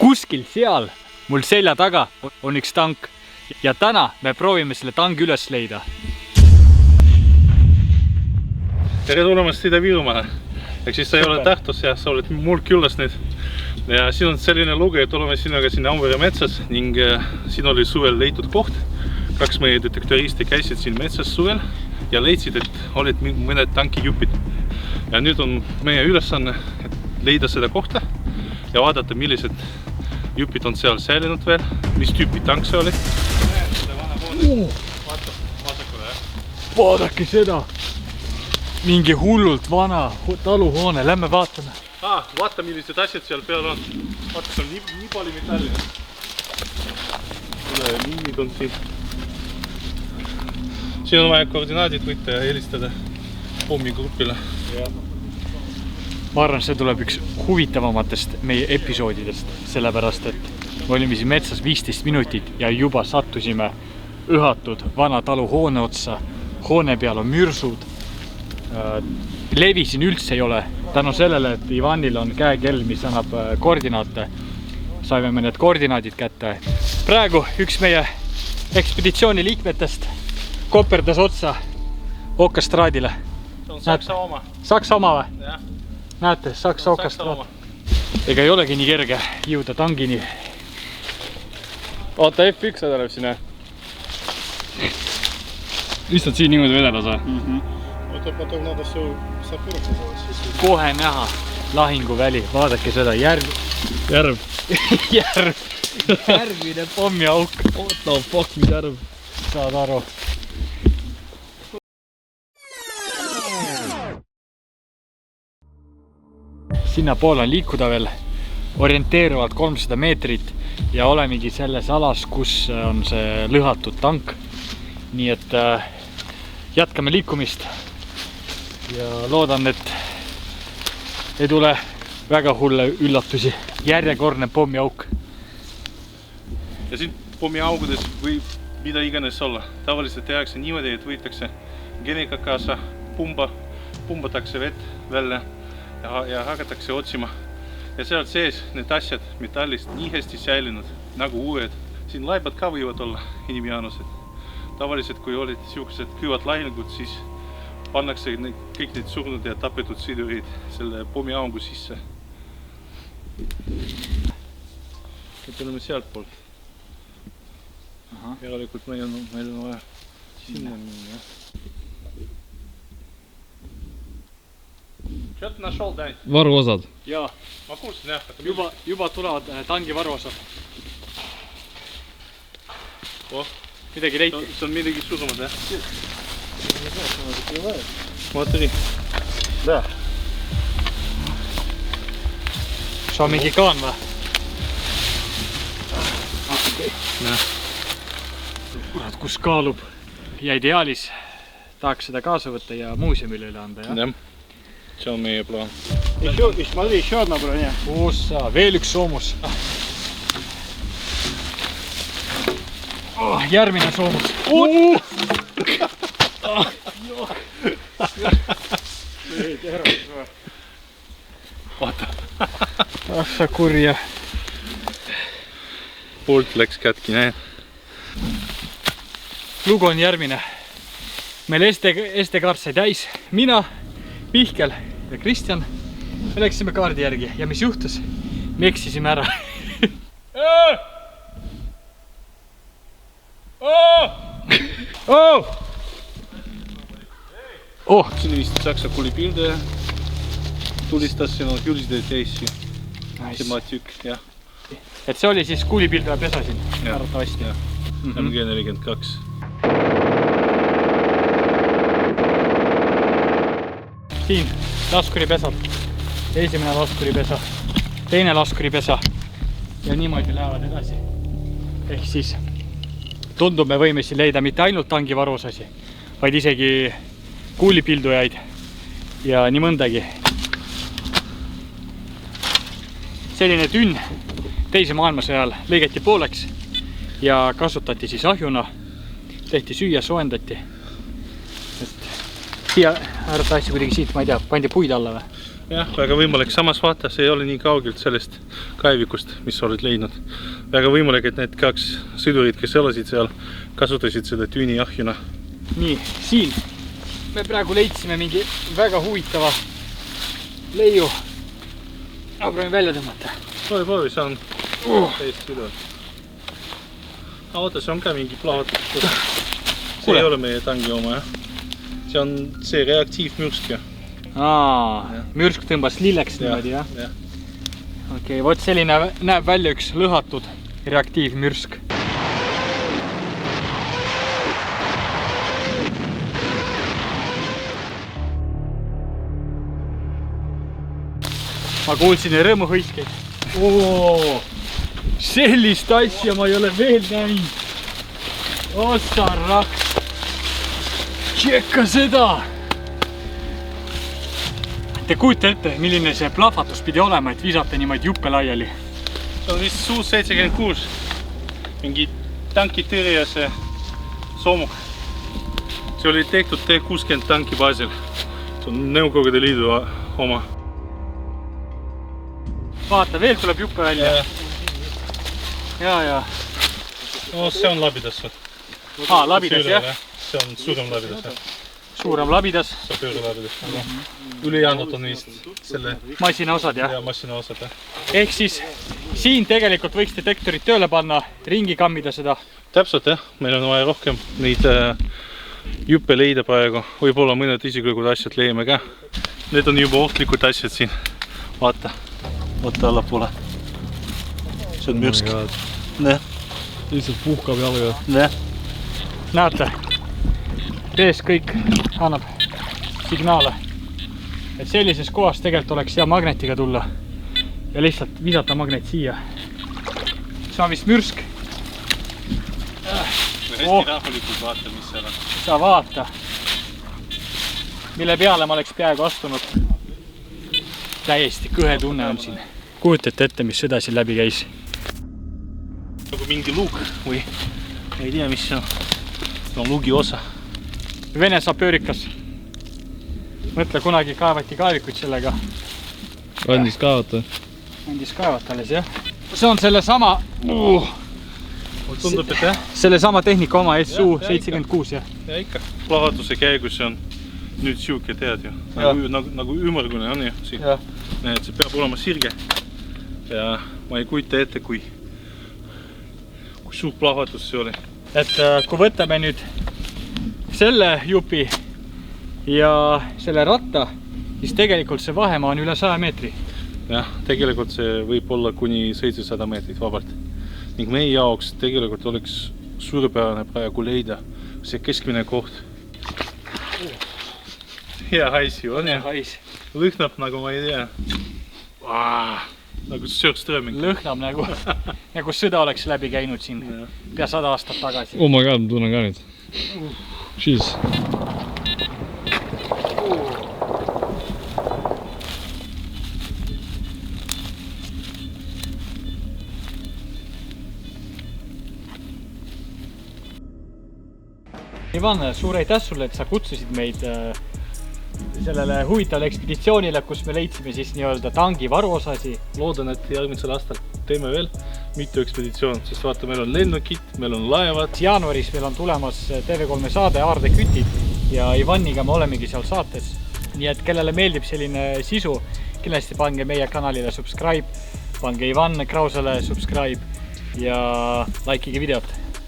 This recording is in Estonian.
kuskil seal mul selja taga on üks tank ja täna me proovime selle tangi üles leida. Tere tulemast Ida-Virumaale. Ehk siis sa ei ole Tartus ja sa oled mul külas nüüd. Ja siin on selline lugu, et oleme sinuga siin Auvere metsas ning siin oli suvel leitud koht. 2 meie detektoristi käisid siin metsas suvel ja leidsid, et olid mõned tankijupid. Ja nüüd on meie ülesanne leida seda kohta ja vaadata, millised jupid on seal säilinud veel, mis tüüpi tank see oli. Vaadake seda! Mingi hullult vana taluhoone, lähme vaatame. Vaata, millised asjad seal peal on. Vaata, see on nii palju metalli. Miinid on siin. Siin on vaja koordinaadid võtta ja helistada pommigrupile. Ma arvan, see tuleb üks huvitavamatest meie episoodidest, sellepärast, et me olime siin metsas 15 minutit ja juba sattusime ühatud vana taluhoone otsa. Hoone peal on mürsud. Levi siin üldse ei ole. Tänu sellele, et Ivanil on käekell, mis annab koordinaate, saime me need koordinaadid kätte. Praegu üks meie ekspeditsiooni liikmetest koperdas otsa okastraadile. See on Saksa oma. Saksa oma või? Jah. Näete, Saksa okastraat. Ega ei olegi nii kerge jõuda tangini. Oota, F1 tuleb sinna. Lihtsalt siin niimoodi vedela saa. Потом надо все сопыраться. Kohe näha lahinguväli. Vaadake seda järv. Järvine pommiauk. What the fuck, mis järv? Saad aru. Sinna poole on liikuda veel orienteeruvalt 300 meetrit ja olemegi selles alas, kus on see lõhatud tank. Nii et jätkame liikumist ja loodan, et ei tule väga hulle üllatusi. Järjekordne pommiauk. Ja siin pommiaugudes võib mida iganes olla. Tavaliselt tehakse niimoodi, et võitakse genikakaasa, pumbatakse vett välja ja hakatakse otsima. Ja sealt sees need asjad metallist nii hästi säilinud nagu uued. Siin laibad ka võivad olla inimjaanused. Tavaliselt, kui olid siuksed kõvad lahingud, siis pannakse kõik need surnud ja tapetud sõidurid selle pommiaugu sisse. Nüüd oleme sealt poolt. Järelikult meil on vaja sinna minna. Что ты нашел, Дань? Varuosad. Jaa, Ma kuulsin jah. juba tulevad tangi varuosad. Midagi leiti. See on midagi suuremad, jah? Смотри. Da. See on mingi kaan või? Kurat, kus kaalub. Ja ideaalis tahaks seda kaasa võtta ja muuseumile üle anda, jah? Jah. See on meie plaan. Смотри, еще одна броня. Ossa, veel üks soomus. Järgmine soomus. Vaata. Sa kurja. Poolt läks kätki, näed. Lugu on järgmine. Meil SD-kaart sai täis. Mina, Mihkel ja Kristjan. Me läksime kaardi järgi ja mis juhtus? Me eksisime ära. Siin vist Saksa kulipildaja tulistas, siin on hülside teisi. Tema tükk, jah. Et see oli siis kuulipildaja pesa siin. Arvatavasti. MG42. Siin laskuripesad. Esimene laskuripesa. Teine laskuripesa. Ja niimoodi lähevad edasi. Ehk siis tundub, me võime siin leida mitte ainult tangi varuosasi, vaid isegi kuulipildujaid ja nii mõndagi. Selline tünn teise maailmasõja ajal lõigati pooleks ja kasutati siis ahjuna. Tehti süüa, soendati. Siia arvatavasti kuidagi siit, ma ei tea, pandi puid alla või? jah, väga võimalik, samas vaata, see ei ole nii kaugelt sellest kaevikust, mis sa oled leidnud. Väga võimalik, et need 2 sõdurid, kes elasid seal, kasutasid seda tüüniahjuna. nii, siin me praegu leidsime mingi väga huvitava leiu. Proovime välja tõmmata. Proovi, see on täiesti üle. Oota, see on ka mingi plahvatus. See ei ole meie tangi oma, jah. See on see reaktiivmürsk, jah. Mürsk tõmbas lilleks niimoodi, jah? Okei, vot selline näeb välja üks lõhatud reaktiivmürsk. Ma kuulsin rõõmuhõiskeid. Sellist asja ma ei ole veel näinud. Ossa raks. Tšekka seda. Te kujuta ette, milline see plahvatus pidi olema, et visata niimoodi juppe laiali. See on vist Suus 76. Mingi tankitõrjase soomuk. See oli tehtud T-60 tanki baasil. See on Nõukogude Liidu oma. Vaata, veel tuleb juppe välja. Ja. No, see on labidas. Labidas, jah? See on suurem labidas. Suurem labidas. See on pööre labidas. Ülejäänud on vist selle masinaosad, jah? Ja masinaosad, jah. Ehk siis siin tegelikult võiks detektorid tööle panna, ringi kammida seda. Täpselt, jah. Meil on vaja rohkem neid juppe leida praegu. Võib-olla mõned isiklikud asjad leiame ka. Need on juba ohtlikud asjad siin. Vaata allapoole. See on mürsk. Lihtsalt puhkab jalga. Näete, vees kõik annab signaale. Et sellises kohas tegelikult oleks hea magnetiga tulla ja lihtsalt visata magnet siia. See on vist mürsk. Hästi rahvalikult vaata, mis seal on. Sa vaata, mille peale ma oleks peaaegu astunud. Täiesti kõhe tunne on siin. Kujutate ette, mis sõda siin läbi käis. Nagu mingi luuk või ei tea, mis see on. See on luugi osa. Vene sapöörikas. Mõtle, kunagi kaevati kaevikuid sellega. Andis kaevata. Andis kaevata alles, jah. See on selle sama... Tundub, et jah? Selle sama tehnika oma SU 76, jah. Ja ikka. Plahvatuse käigus see on nüüd siuke, tead ju. Nagu ümmargune on ju siin. Näed, see peab olema sirge. Ja ma ei kujuta ette, kui suur plahvatus see oli. Et kui võtame nüüd selle jupi ja selle ratta, siis tegelikult see vahemaa on üle 100 meetri. Jah, tegelikult see võib olla kuni 700 meetrit vabalt. Ning meie jaoks tegelikult oleks suurepärane praegu leida see keskmine koht. Hea hais ju on, jah? Lõhnab nagu ma ei tea. Nagu Sörströming. Lõhnab nagu sõda oleks läbi käinud siin pea 100 aastat tagasi. Oh my god, ma tunnen ka nüüd. Jeez. Ivan, suur aitäh sulle, et sa kutsusid meid sellele huvitavale ekspeditsioonile, kus me leidsime siis nii-öelda tangi varuosasi. Loodan, et järgmisel aastal teeme veel mitu ekspeditsioon, sest vaata, meil on lennukid, meil on laevad. Jaanuaris meil on tulemas TV3 saade Aarde kütid ja Ivaniga me olemegi seal saates. Nii et kellele meeldib selline sisu, kindlasti pange meie kanalile subscribe, pange Ivan Krausele subscribe ja likeige videot.